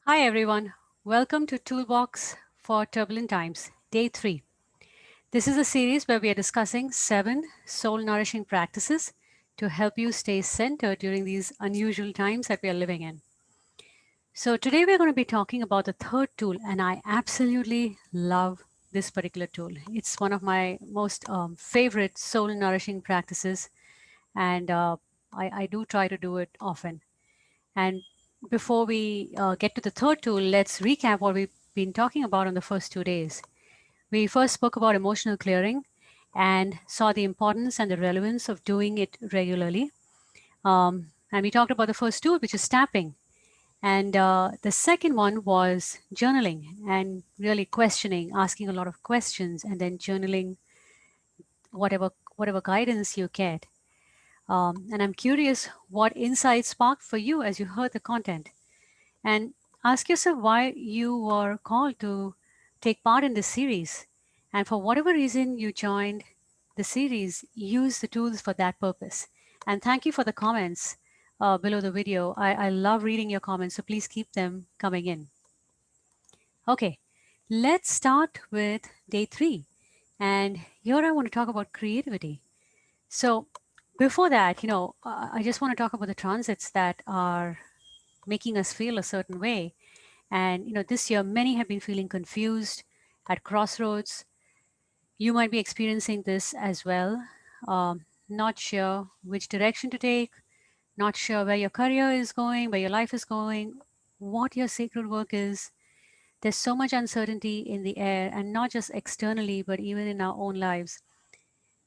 Hi everyone, welcome to Toolbox for Turbulent Times, Day 3. This is a series where we are discussing 7 soul nourishing practices to help you stay centered during these unusual times that we are living in. So, today we're going to be talking about the third tool, and I absolutely love this particular tool. It's one of my most favorite soul nourishing practices, and I do try to do it often. And before we get to the third tool, let's recap what we've been talking about on the first 2 days. We first spoke about emotional clearing and saw the importance and the relevance of doing it regularly. And we talked about the first tool, which is tapping. And the second one was journaling and really questioning, asking a lot of questions, and then journaling whatever guidance you get. And I'm curious what insights sparked for you as you heard the content. And ask yourself why you were called to take part in this series. And for whatever reason you joined the series, use the tools for that purpose. And thank you for the comments below the video. I love reading your comments, so please keep them coming in. Okay, let's start with day 3. And here I want to talk about creativity. So, before that, I just want to talk about the transits that are making us feel a certain way. And this year, many have been feeling confused at crossroads. You might be experiencing this as well. Not sure which direction to take, not sure where your career is going, where your life is going, what your sacred work is. There's so much uncertainty in the air, and not just externally, but even in our own lives.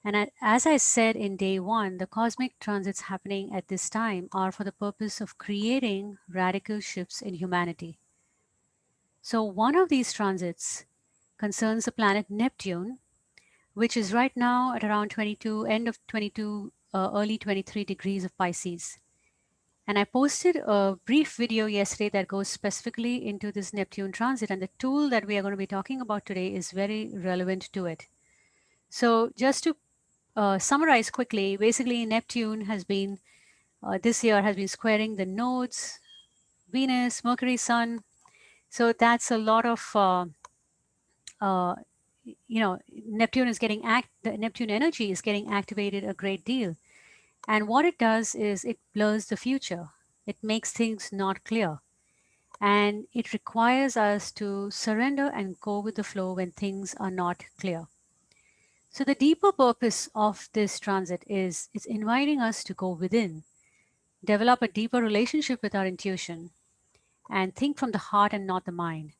And as I said in day 1, the cosmic transits happening at this time are for the purpose of creating radical shifts in humanity. So, one of these transits concerns the planet Neptune, which is right now at around 22, end of 22, early 23 degrees of Pisces. And I posted a brief video yesterday that goes specifically into this Neptune transit, and the tool that we are going to be talking about today is very relevant to it. So, just to summarize quickly, basically, Neptune has been this year has been squaring the nodes, Venus, Mercury, Sun. So that's a lot of uh, Neptune is getting the Neptune energy is getting activated a great deal. And what it does is it blurs the future. It makes things not clear. And it requires us to surrender and go with the flow when things are not clear. So the deeper purpose of this transit is it's inviting us to go within, develop a deeper relationship with our intuition, and think from the heart and not the mind.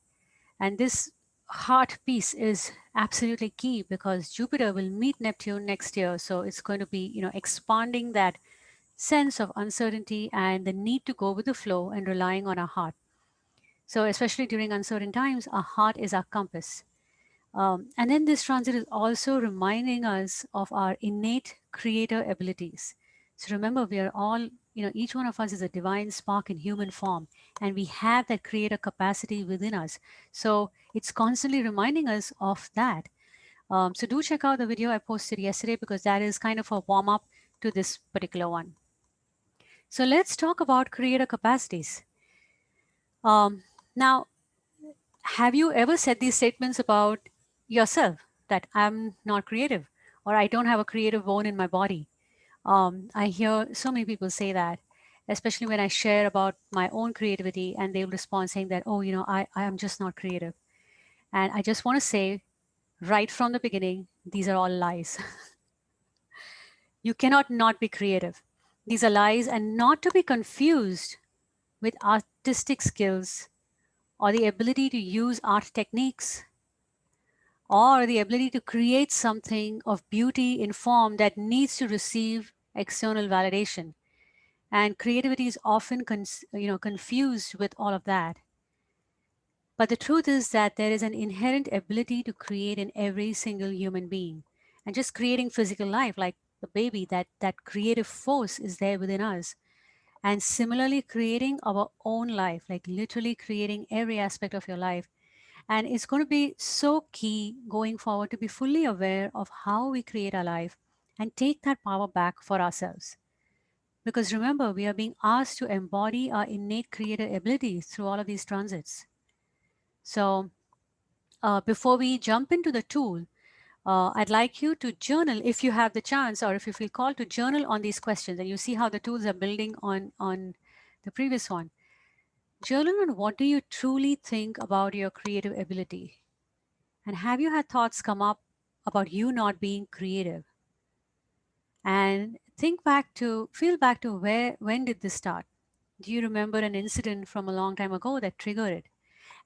And this heart piece is absolutely key because Jupiter will meet Neptune next year. So it's going to be, expanding that sense of uncertainty and the need to go with the flow and relying on our heart. So, especially during uncertain times, our heart is our compass. And then this transit is also reminding us of our innate creator abilities. So remember, we are all, each one of us is a divine spark in human form, and we have that creator capacity within us. So it's constantly reminding us of that. So do check out the video I posted yesterday because that is kind of a warm up to this particular one. So let's talk about creator capacities. Now, have you ever said these statements about yourself that I'm not creative or I don't have a creative bone in my body? I hear so many people say that, especially when I share about my own creativity and they'll respond saying that, oh, I am just not creative. And I just want to say right from the beginning, these are all lies. You cannot not be creative. These are lies and not to be confused with artistic skills or the ability to use art techniques or the ability to create something of beauty in form that needs to receive external validation. And creativity is often confused with all of that. But the truth is that there is an inherent ability to create in every single human being. And just creating physical life, like the baby, that creative force is there within us. And similarly, creating our own life, like literally creating every aspect of your life. And it's going to be so key going forward to be fully aware of how we create our life and take that power back for ourselves. Because remember, we are being asked to embody our innate creative abilities through all of these transits. So, before we jump into the tool, I'd like you to journal if you have the chance, or if you feel called to journal on these questions, and you see how the tools are building on the previous one. Journal on what do you truly think about your creative ability, and have you had thoughts come up about you not being creative? And feel back to when did this start? Do you remember an incident from a long time ago that triggered it?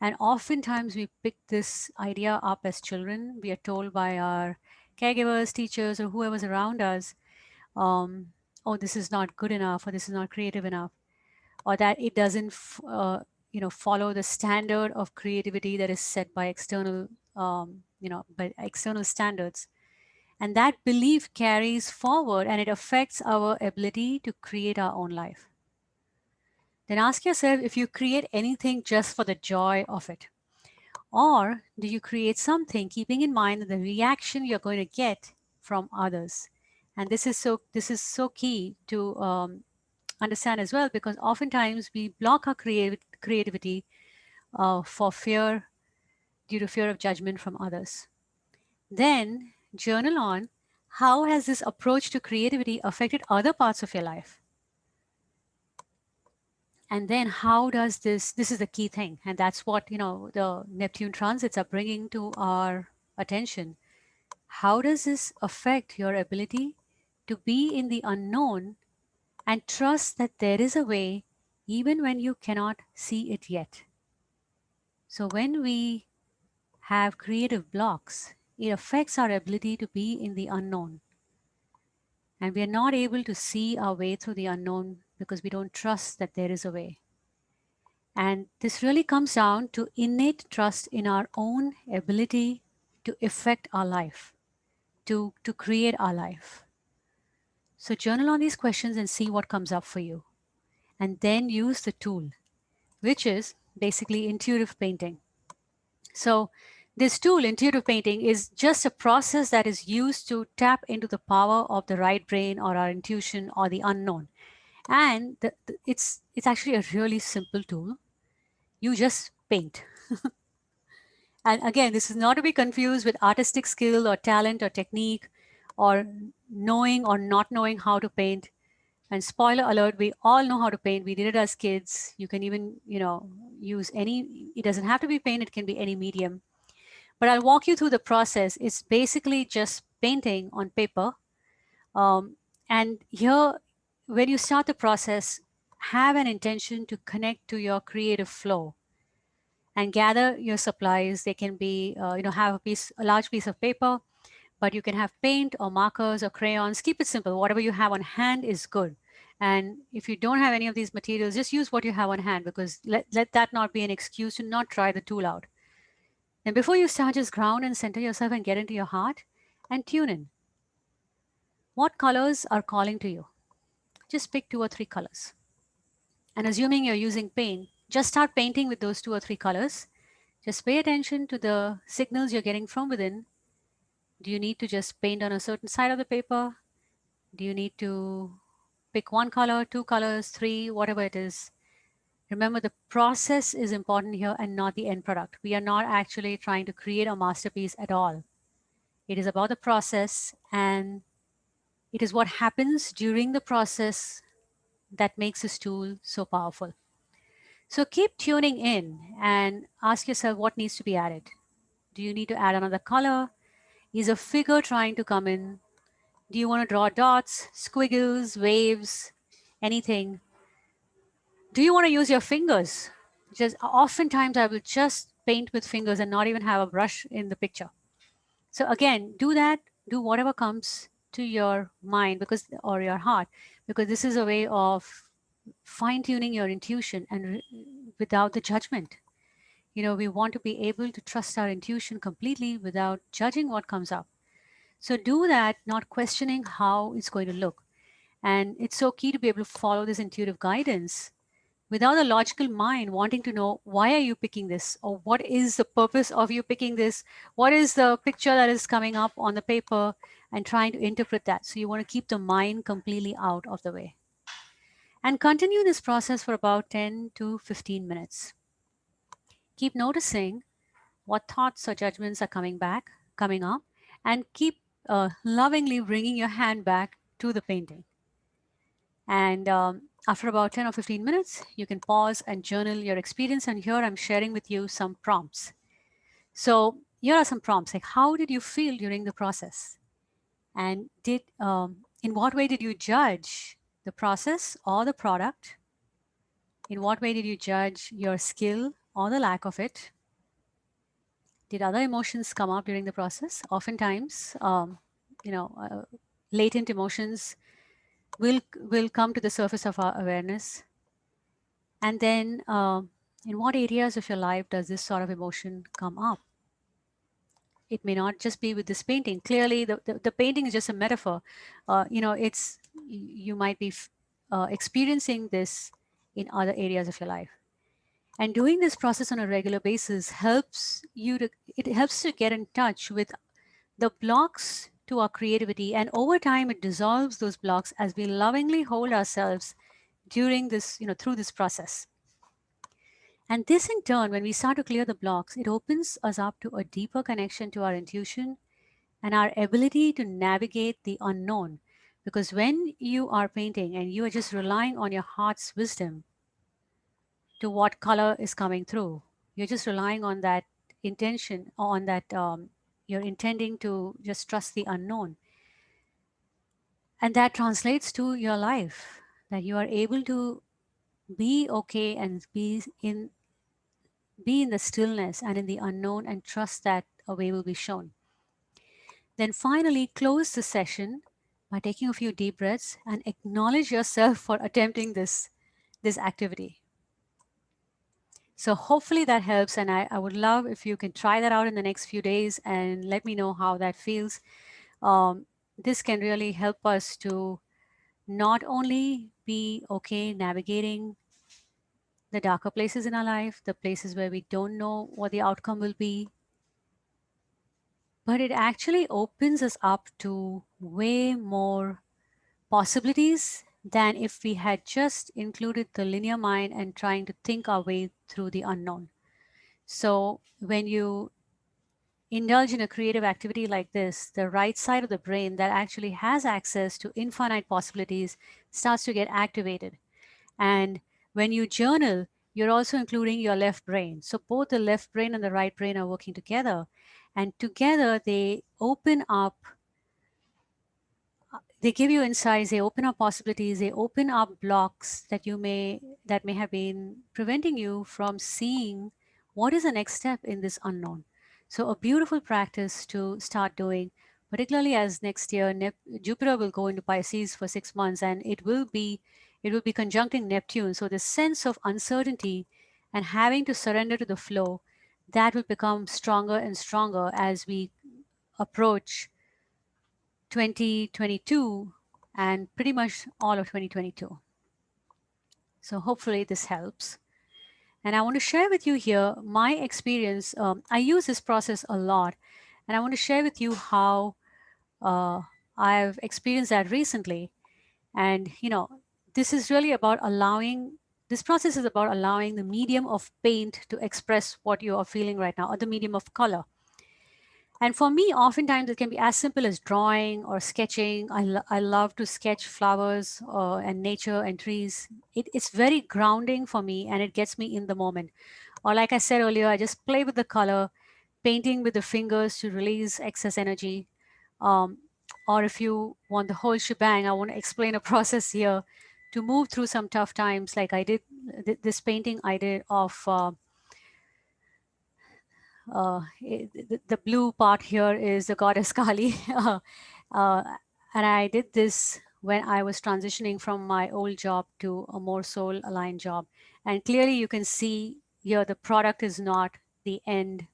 And oftentimes we pick this idea up as children. We are told by our caregivers, teachers, or whoever's around us, um, oh, this is not good enough, or this is not creative enough, or that it doesn't, follow the standard of creativity that is set by external standards. And that belief carries forward and it affects our ability to create our own life. Then ask yourself if you create anything just for the joy of it. Or do you create something keeping in mind the reaction you're going to get from others? And this is so key to understand as well, because oftentimes we block our creativity for fear due to fear of judgment from others. Then journal on how has this approach to creativity affected other parts of your life? And then how does this is the key thing, and that's what the Neptune transits are bringing to our attention. How does this affect your ability to be in the unknown and trust that there is a way even when you cannot see it yet? So when we have creative blocks, it affects our ability to be in the unknown, and we are not able to see our way through the unknown because we don't trust that there is a way. And this really comes down to innate trust in our own ability to affect our life, to create our life. So journal on these questions and see what comes up for you. And then use the tool, which is basically intuitive painting. So this tool, intuitive painting, is just a process that is used to tap into the power of the right brain or our intuition or the unknown. And it's actually a really simple tool. You just paint. And again, this is not to be confused with artistic skill or talent or technique or knowing or not knowing how to paint. And spoiler alert, we all know how to paint. We did it as kids. You can even, use any, it doesn't have to be paint, it can be any medium. But I'll walk you through the process. It's basically just painting on paper. And here, when you start the process, have an intention to connect to your creative flow and gather your supplies. They can be, have a large piece of paper, but you can have paint or markers or crayons. Keep it simple. Whatever you have on hand is good. And if you don't have any of these materials, just use what you have on hand, because let that not be an excuse to not try the tool out. And before you start, just ground and center yourself and get into your heart and tune in. What colors are calling to you? Just pick 2 or 3 colors. And assuming you're using paint, just start painting with those 2 or 3 colors. Just pay attention to the signals you're getting from within. Do you need to just paint on a certain side of the paper? Do you need to pick 1 color, 2 colors, three, whatever it is? Remember, the process is important here and not the end product. We are not actually trying to create a masterpiece at all. It is about the process, and it is what happens during the process that makes this tool so powerful. So keep tuning in and ask yourself what needs to be added. Do you need to add another color? Is a figure trying to come in? Do you want to draw dots, squiggles, waves, anything? Do you want to use your fingers? Just oftentimes I will just paint with fingers and not even have a brush in the picture. So again, do that, do whatever comes to your mind or your heart, because this is a way of fine tuning your intuition and without the judgment. We want to be able to trust our intuition completely without judging what comes up. So do that, not questioning how it's going to look. And it's so key to be able to follow this intuitive guidance without a logical mind wanting to know, why are you picking this, or what is the purpose of you picking this, what is the picture that is coming up on the paper, and trying to interpret that. So you want to keep the mind completely out of the way. And continue this process for about 10 to 15 minutes. Keep noticing what thoughts or judgments are coming up, and keep lovingly bringing your hand back to the painting. And after about 10 or 15 minutes, you can pause and journal your experience. And here I'm sharing with you some prompts. So here are some prompts like, how did you feel during the process? And in what way did you judge the process or the product? In what way did you judge your skill or the lack of it? Did other emotions come up during the process? Oftentimes, you know, latent emotions will come to the surface of our awareness. And then, in what areas of your life does this sort of emotion come up? It may not just be with this painting. Clearly, the painting is just a metaphor. It's you might be experiencing this in other areas of your life. And doing this process on a regular basis helps to get in touch with the blocks to our creativity, and over time it dissolves those blocks as we lovingly hold ourselves during this, through this process. And this in turn, when we start to clear the blocks, it opens us up to a deeper connection to our intuition and our ability to navigate the unknown. Because when you are painting and you are just relying on your heart's wisdom to what color is coming through, you're just relying on that intention, on that you're intending to just trust the unknown. And that translates to your life, that you are able to be okay and be in the stillness and in the unknown and trust that a way will be shown. Then finally, close the session by taking a few deep breaths and acknowledge yourself for attempting this activity. So hopefully that helps, and I would love if you can try that out in the next few days and let me know how that feels. This can really help us to not only be okay navigating the darker places in our life, the places where we don't know what the outcome will be, but it actually opens us up to way more possibilities than if we had just included the linear mind and trying to think our way through the unknown. So when you indulge in a creative activity like this, the right side of the brain that actually has access to infinite possibilities starts to get activated. And when you journal, you're also including your left brain. So both the left brain and the right brain are working together. And together they open up, they give you insights, they open up possibilities, they open up blocks that may have been preventing you from seeing what is the next step in this unknown. So a beautiful practice to start doing, particularly as next year Jupiter will go into Pisces for 6 months, and it will be conjuncting Neptune. So the sense of uncertainty and having to surrender to the flow, that will become stronger and stronger as we approach 2022 and pretty much all of 2022. So hopefully this helps. And I want to share with you here my experience. I use this process a lot, and I want to share with you how uh, I've experienced that recently. And this is really about allowing. This process is about allowing the medium of paint to express what you are feeling right now, or the medium of color. And for me, oftentimes it can be as simple as drawing or sketching. I love to sketch flowers and nature and trees. It's very grounding for me, and it gets me in the moment. Or, like I said earlier, I just play with the color, painting with the fingers to release excess energy. Um, or if you want the whole shebang, I want to explain a process here to move through some tough times, like I did this painting I did of. The blue part here is the goddess Kali. uh, and I did this when I was transitioning from my old job to a more soul aligned job. And clearly, you can see here the product is not the end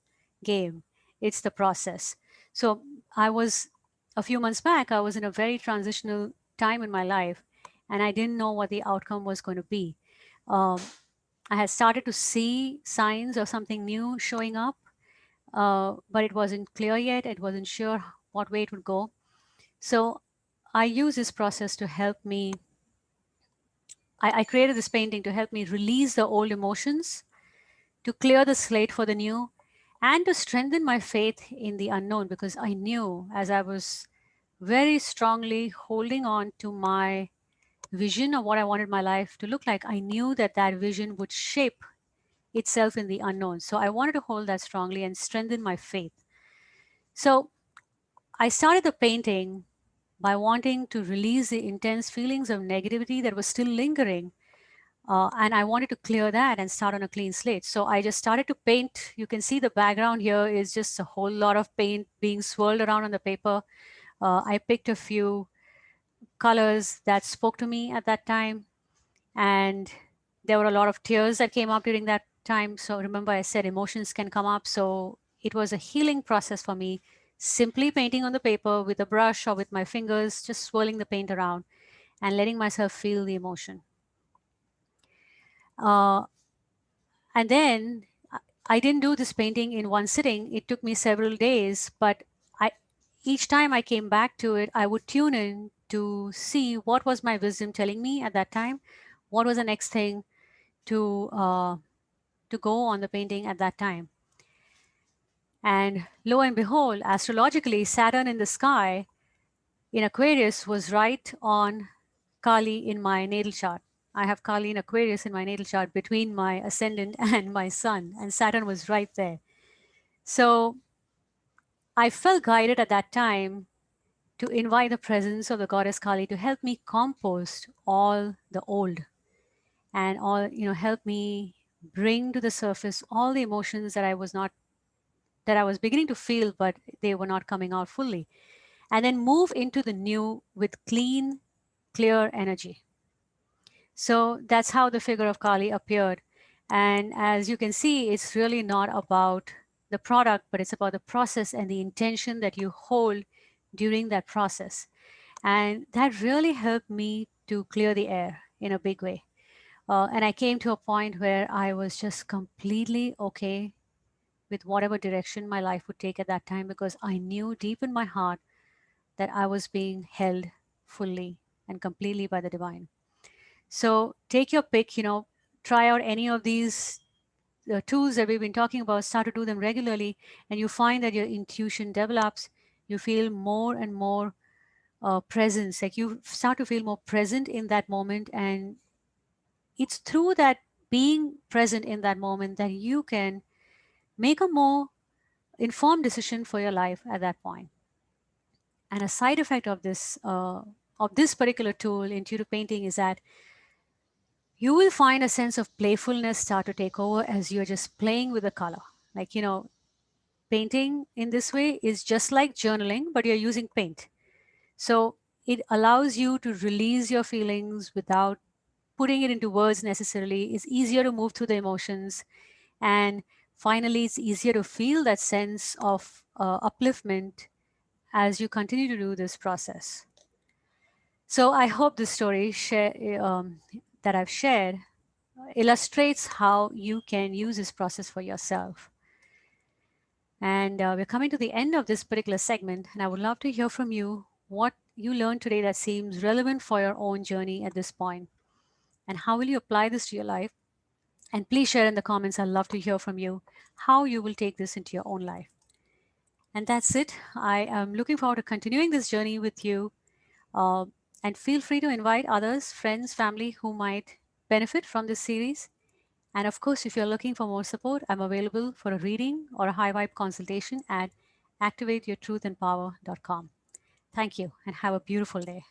game, it's the process. So, a few months back, I was in a very transitional time in my life, and I didn't know what the outcome was going to be. Um, I had started to see signs of something new showing up, but it wasn't clear yet. It wasn't sure what way it would go. So I use this process to help me I created this painting to help me release the old emotions, to clear the slate for the new, and to strengthen my faith in the unknown, because I knew as I was very strongly holding on to my vision of what I wanted my life to look like, I knew that that vision would shape itself in the unknown. So I wanted to hold that strongly and strengthen my faith. So I started the painting by wanting to release the intense feelings of negativity that was still lingering. And I wanted to clear that and start on a clean slate. So I just started to paint. You can see the background here is just a whole lot of paint being swirled around on the paper. I picked a few colors that spoke to me at that time. And there were a lot of tears that came up during that time. So remember, I said emotions can come up. So it was a healing process for me, simply painting on the paper with a brush or with my fingers, just swirling the paint around and letting myself feel the emotion. Uh, and then I didn't do this painting in one sitting. It took me several days, but I, each time I came back to it, I would tune in to see what was my wisdom telling me at that time, what was the next thing to uh, to go on the painting at that time. And lo and behold, astrologically, Saturn in the sky in Aquarius was right on Kali in my natal chart. I have Kali in Aquarius in my natal chart between my ascendant and my sun, and Saturn was right there. So I felt guided at that time to invite the presence of the goddess Kali to help me compost all the old and all, help me bring to the surface all the emotions that I was beginning to feel, but they were not coming out fully. And then move into the new with clean, clear energy. So that's how the figure of Kali appeared. And as you can see, it's really not about the product, but it's about the process and the intention that you hold during that process. And that really helped me to clear the air in a big way. And I came to a point where I was just completely okay with whatever direction my life would take at that time, because I knew deep in my heart that I was being held fully and completely by the divine. So take your pick, try out any of these tools that we've been talking about, start to do them regularly, and you find that your intuition develops. You feel more and more presence, like you start to feel more present in that moment. And it's through that being present in that moment that you can make a more informed decision for your life at that point. And a side effect of this particular tool, intuitive painting, is that you will find a sense of playfulness start to take over as you're just playing with the color. Like, painting in this way is just like journaling, but you're using paint. So it allows you to release your feelings without putting it into words necessarily. It's easier to move through the emotions. And finally, it's easier to feel that sense of upliftment as you continue to do this process. So I hope this story that I've shared illustrates how you can use this process for yourself. And we're coming to the end of this particular segment, and I would love to hear from you what you learned today that seems relevant for your own journey at this point, and how will you apply this to your life. And please share in the comments. I'd love to hear from you how you will take this into your own life. And that's it. I am looking forward to continuing this journey with you. Uh, and feel free to invite others, friends, family who might benefit from this series. And of course, if you're looking for more support, I'm available for a reading or a high vibe consultation at activateyourtruthandpower.com. Thank you and have a beautiful day.